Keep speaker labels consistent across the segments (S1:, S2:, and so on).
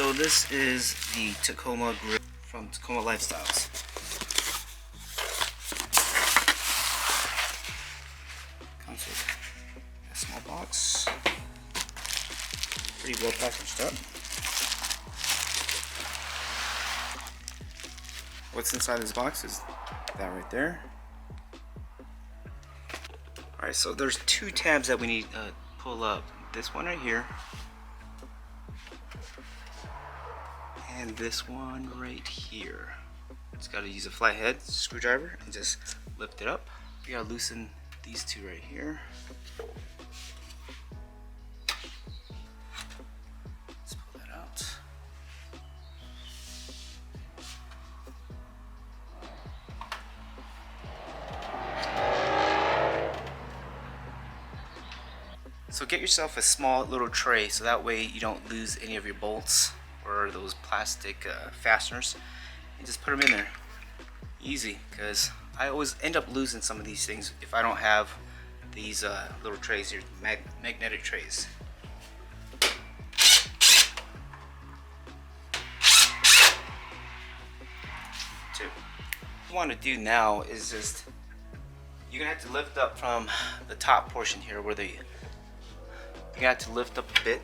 S1: So this is the Tacoma grill from Tacoma Lifestyles. Comes with a small box, pretty well packaged up. What's inside this box is that right there. Alright, so there's two tabs that we need to pull up. This one right here, and this one right here. Just gotta use a flathead screwdriver and just lift it up. We gotta loosen these two right here. Let's pull that out. So get yourself a small little tray so that way you don't lose any of your bolts or those plastic fasteners, and just put them in there. Easy, because I always end up losing some of these things if I don't have these little trays here, magnetic trays. Two. What you want to do now is just, you're gonna have to lift up from the top portion here where you're gonna have to lift up a bit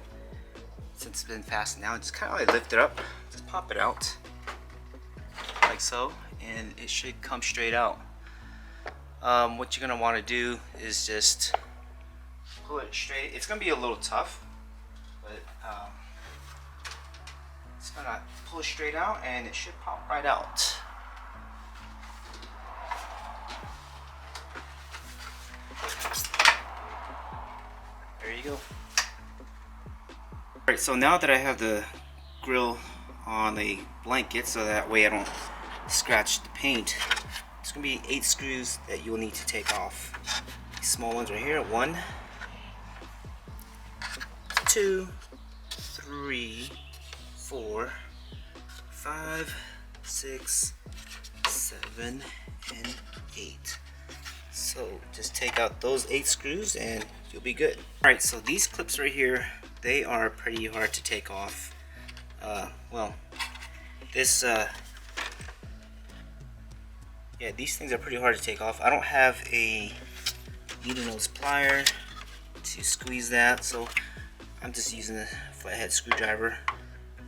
S1: since it's been fastened down. Just kind of like lift it up, just pop it out like so, and it should come straight out. What you're gonna want to do is just pull it straight. It's gonna be a little tough, but it's gonna pull it straight out and it should pop right out. There you go. Alright, so now that I have the grill on a blanket so that way I don't scratch the paint, it's going to be 8 screws that you'll need to take off. These small ones right here. 1, 2, 3, 4, 5, 6, 7, and 8. So just take out those 8 screws and you'll be good. Alright, so these clips right here, they are pretty hard to take off. Well, this yeah, these things are pretty hard to take off. I don't have a needle nose plier to squeeze that, so I'm just using a flathead screwdriver,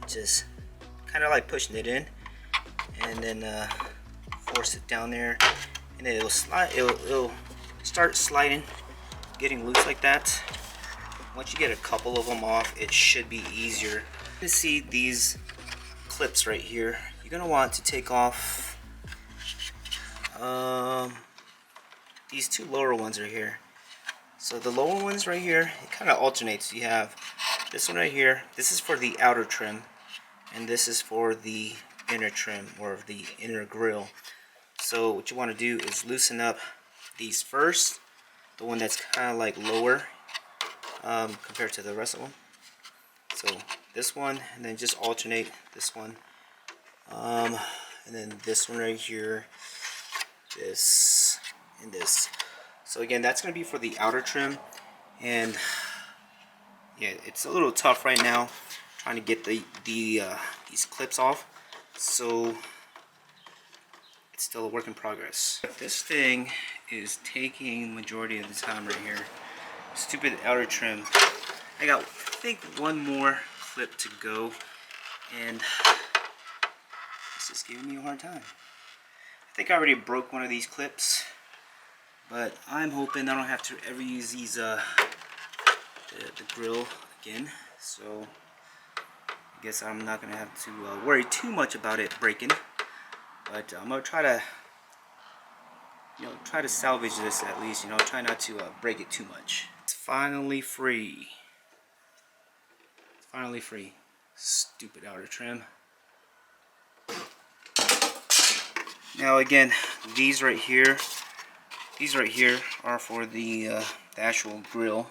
S1: just kind of like pushing it in, and then force it down there, and then it'll slide. It'll start sliding, getting loose like that. Once you get a couple of them off, it should be easier. You can see these clips right here. You're gonna want to take off these 2 lower ones right here. So the lower ones right here, it kind of alternates. You have this one right here. This is for the outer trim, and this is for the inner trim, or the inner grill. So what you want to do is loosen up these first, the one that's kind of like lower compared to the rest of them. So this one, and then just alternate this one, and then this one right here, this, and this. So again, that's going to be for the outer trim, and yeah, it's a little tough right now trying to get these clips off, so it's still a work in progress. This thing is taking majority of the time right here. Stupid outer trim. I got, I think, one more clip to go, and it's just giving me a hard time. I think I already broke one of these clips, but I'm hoping I don't have to ever use these the grill again. So I guess I'm not gonna have to worry too much about it breaking. But I'm gonna try to, try to salvage this at least. Try not to break it too much. It's finally free. It's finally free. Stupid outer trim. Now again, these right here are for the actual grill,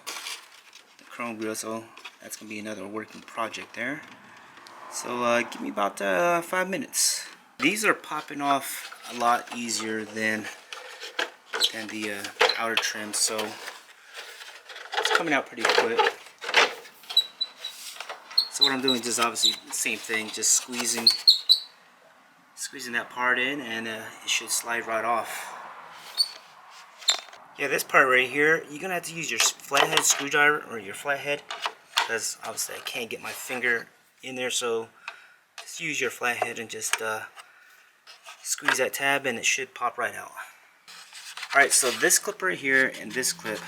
S1: the chrome grill. So that's gonna be another working project there. So give me about 5 minutes. These are popping off a lot easier than the outer trim, so it's coming out pretty quick. So what I'm doing is obviously the same thing, just squeezing that part in, and it should slide right off. Yeah, this part right here, you're gonna have to use your flathead screwdriver or your flathead, because obviously I can't get my finger in there, so just use your flathead and just squeeze that tab and it should pop right out. Alright, so this clip right here and this clip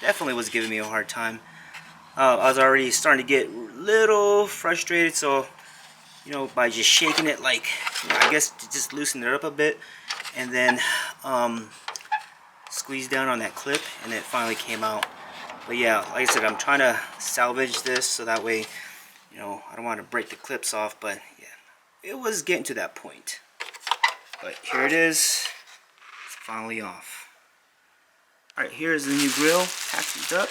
S1: definitely was giving me a hard time. I was already starting to get a little frustrated, so you know, by just shaking it, like, you know, I guess to just loosen it up a bit, and then squeeze down on that clip, and it finally came out. But yeah, like I said, I'm trying to salvage this so that way, you know, I don't want to break the clips off, but yeah, it was getting to that point. But here it is, it's finally off. Alright, here's the new grill, packaged up.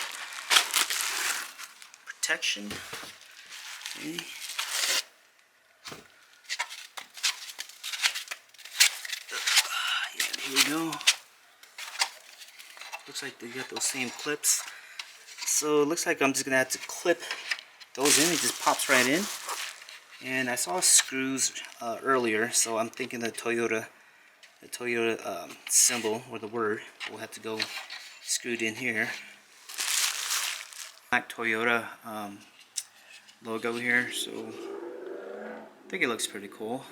S1: Protection. Okay. Yeah, here we go. Looks like they got those same clips. So it looks like I'm just gonna have to clip those in. It just pops right in. And I saw screws earlier, so I'm thinking the Toyota symbol or the word will have to go screwed in here. Black Toyota logo here, so I think it looks pretty cool.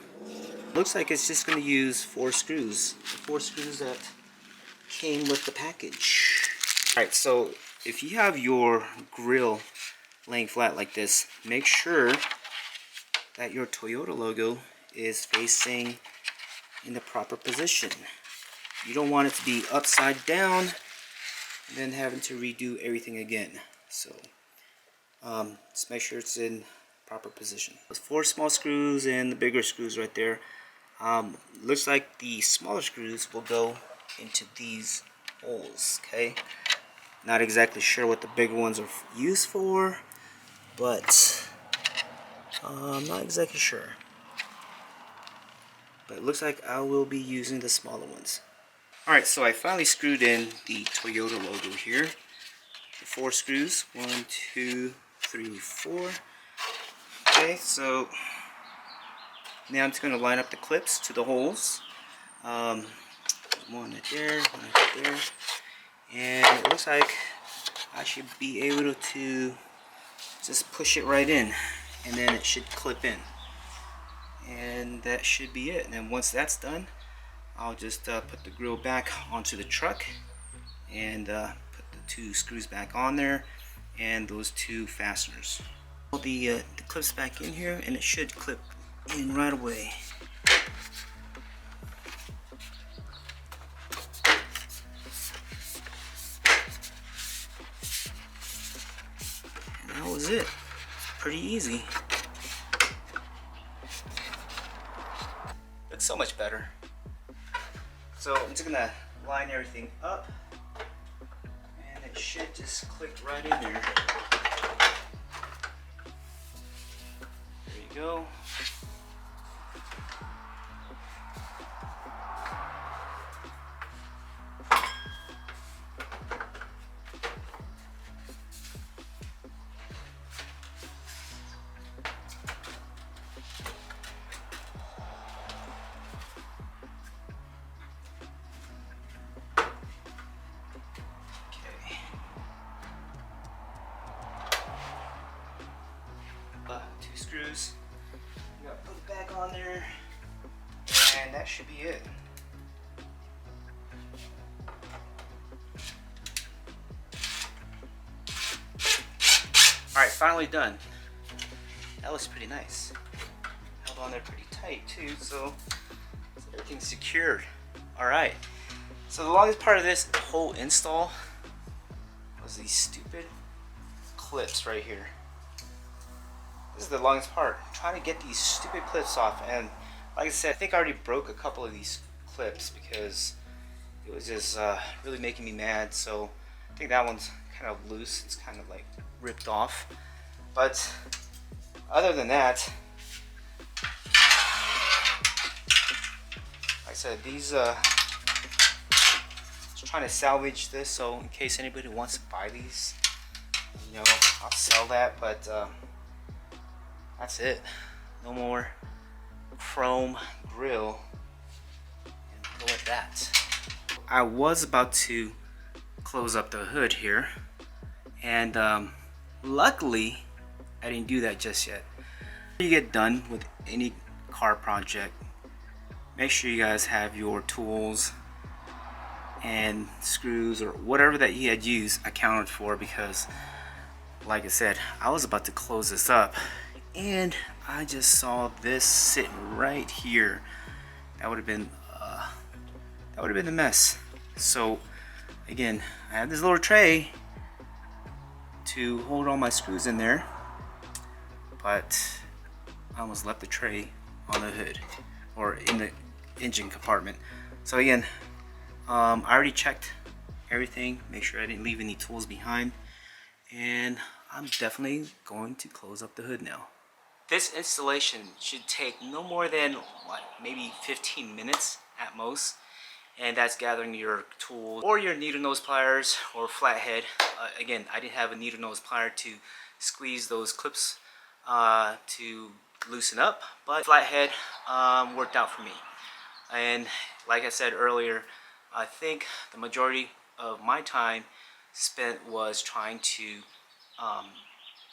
S1: Looks like it's just going to use 4 screws. The 4 screws that came with the package. Alright, so if you have your grill laying flat like this, make sure that your Toyota logo is facing in the proper position. You don't want it to be upside down and then having to redo everything again. So just make sure it's in proper position. There's 4 small screws and the bigger screws right there. Looks like the smaller screws will go into these holes. Okay, not exactly sure what the bigger ones are used for, but I'm not exactly sure. But it looks like I will be using the smaller ones. Alright, so I finally screwed in the Toyota logo here. The 4 screws, 1, 2, 3, 4. Okay, so now I'm just going to line up the clips to the holes. One right there, one right there. And it looks like I should be able to just push it right in, and then it should clip in. And that should be it. And then once that's done, I'll just put the grill back onto the truck and put the 2 screws back on there and those 2 fasteners. Put the clips back in here, and it should clip in right away. And that was it. Pretty easy. Looks so much better. So I'm just gonna line everything up, and it should just click right in there. There you go. Two screws. You gotta put it back on there, and that should be it. Alright, finally done. That looks pretty nice. Held on there pretty tight too, so everything's secured. Alright, so the longest part of this whole install was these stupid clips right here. This is the longest part. I'm trying to get these stupid clips off, and like I said, I think I already broke a couple of these clips because it was just really making me mad. So I think that one's kind of loose. It's kind of like ripped off. But other than that, like I said, these just trying to salvage this, so in case anybody wants to buy these, you know, I'll sell that. But That's it. No more chrome grille. And go with that. I was about to close up the hood here, and luckily I didn't do that just yet. When you get done with any car project, make sure you guys have your tools and screws or whatever that you had used accounted for, because like I said, I was about to close this up and I just saw this sitting right here. That would have been a mess. So again, I have this little tray to hold all my screws in there, but I almost left the tray on the hood or in the engine compartment. So again, I already checked everything, make sure I didn't leave any tools behind, and I'm definitely going to close up the hood now. This installation should take no more than what, maybe 15 minutes at most, and that's gathering your tools or your needle nose pliers or flathead. Again, I didn't have a needle nose plier to squeeze those clips to loosen up, but flathead worked out for me. And like I said earlier, I think the majority of my time spent was trying to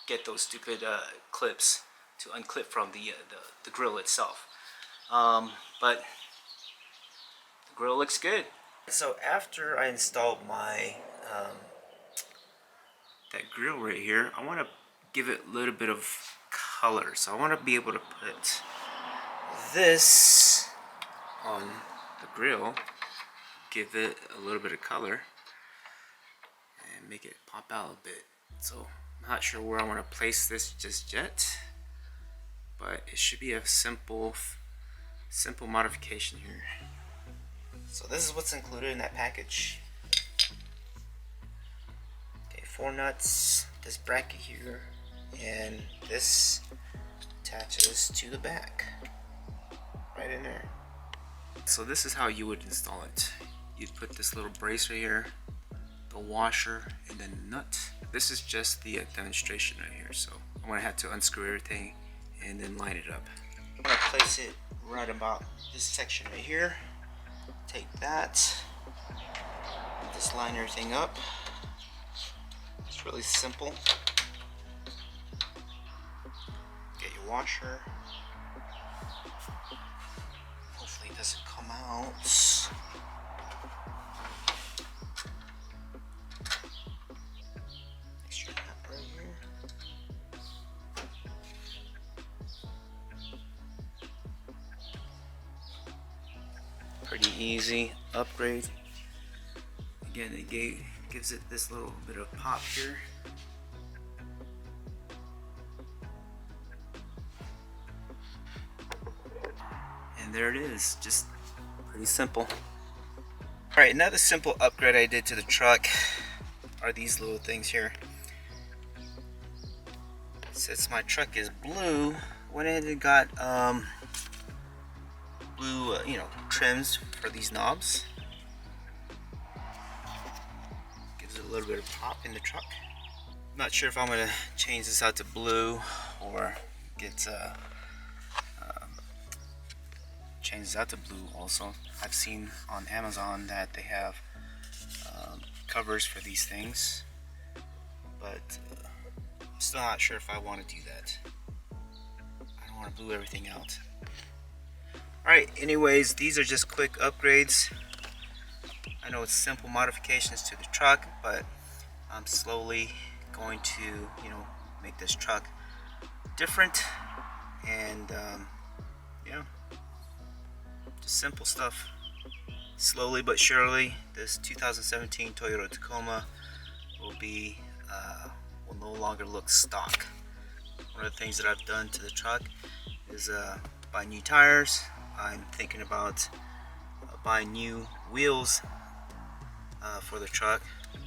S1: get those stupid clips to unclip from the grill itself. But the grill looks good. So after I installed my that grill right here, I want to give it a little bit of color. So I want to be able to put this on the grill, give it a little bit of color, and make it pop out a bit. So I'm not sure where I want to place this just yet, but it should be a simple modification here. So this is what's included in that package. Okay, 4 nuts, this bracket here, and this attaches to the back, right in there. So this is how you would install it. You'd put this little brace right here, the washer, and then the nut. This is just the demonstration right here, so I'm going to have to unscrew everything and then line it up. I'm going to place it right about this section right here. Take that, just line everything up. It's really simple. Get your washer. Hopefully it doesn't come out. Extra nut right here. Pretty easy upgrade. Again, it gives it this little bit of pop here. And there it is, just pretty simple. Alright, another simple upgrade I did to the truck are these little things here. Since my truck is blue, went ahead and got blue trims for these knobs. Gives it a little bit of pop in the truck. Not sure if I'm gonna change this out to blue or get change this out to blue also. I've seen on Amazon that they have covers for these things, but I'm still not sure if I want to do that. I don't want to blue everything out. Alright, anyways, these are just quick upgrades. I know it's simple modifications to the truck, but I'm slowly going to, make this truck different, and just simple stuff. Slowly but surely, this 2017 Toyota Tacoma will no longer look stock. One of the things that I've done to the truck is buy new tires. I'm thinking about buying new wheels for the truck,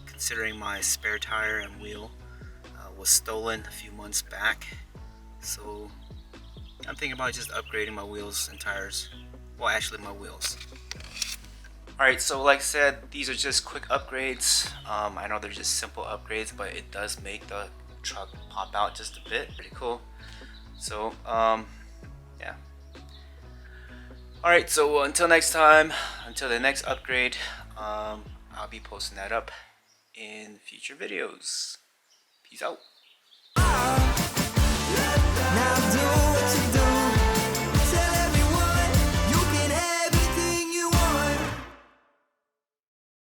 S1: considering my spare tire and wheel was stolen a few months back. So I'm thinking about just upgrading my wheels and tires. Well, actually my wheels. Alright, so like I said, these are just quick upgrades. I know they're just simple upgrades, but it does make the truck pop out just a bit. Pretty cool. So yeah. Alright, so until next time, until the next upgrade, I'll be posting that up in future videos. Peace out. Now